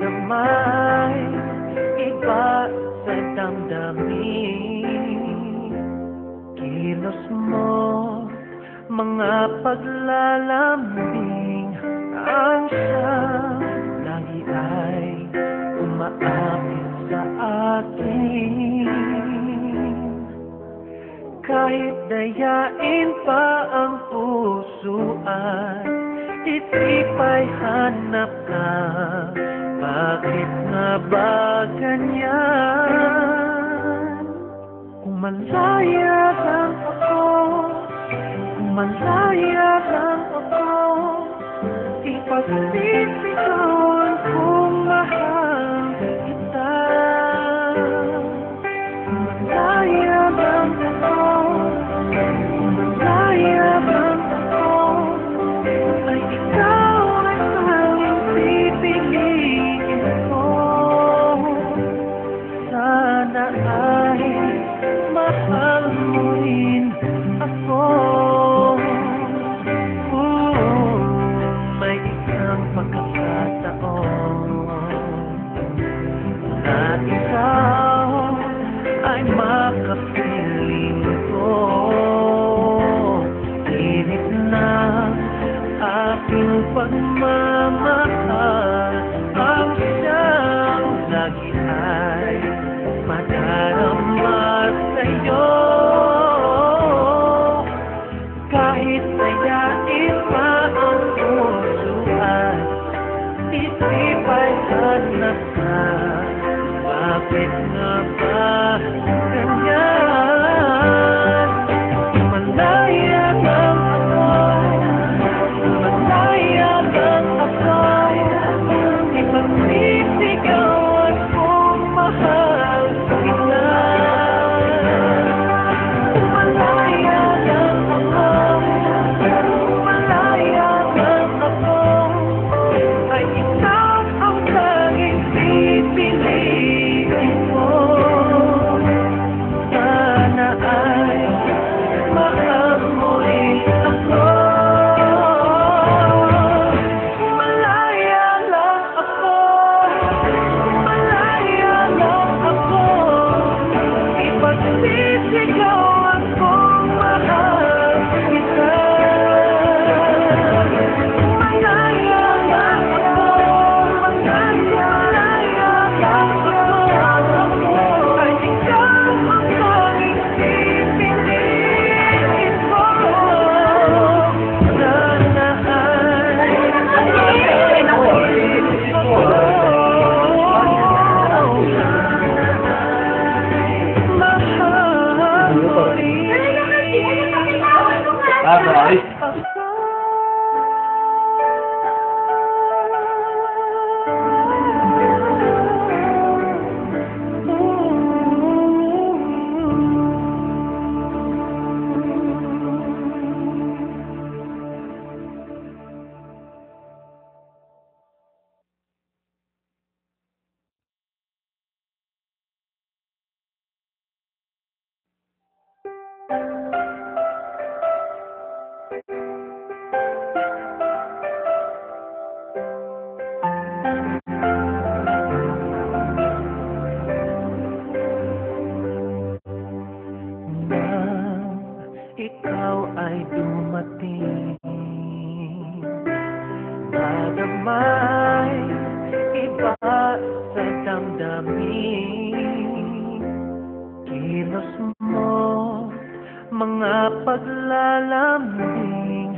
Nadamay iba sa damdamin. Kilos mo, mga paglalambing, ang siyang lagi ay umaapit sa akin. Kahit dayain pa ang puso at isip ay hanap ka, bakit nga ba ganyan? Kung malaya lang ako, kung malaya lang ako, ipagsisigawan kung mahal kita. Kung malaya lang ako, kung malaya lang ako, ay ikaw ay tanging pipiliin ko. Sana ay mahal mo rin ako. May isang pagkakataon na ikaw ay makapiling ko. Init na aking pagmamahal, ang siyang lagi ay madarama sa'yo. Kahit dayain pa ang puso at isip ay hanap ka, bakit nga ba ganyan? Malaya lang ako, malaya lang ako, ipagsisigawan kung mahal kita. Malaya lang ako, malaya lang ako, ay ikaw ang tanging pipiliin ko. Sana ay mahal mo rin ako. Malaya lang ako, malaya lang ako, ipagsisigawan kung mahal kita. Malaya lang ako, malaya lang ako, ay ikaw ang tanging pipiliin ko. Sana ay mahal mo rin ako. Nang ikaw ay dumating, nadamay iba sa damdamin. Kilos mo, mga paglalambing,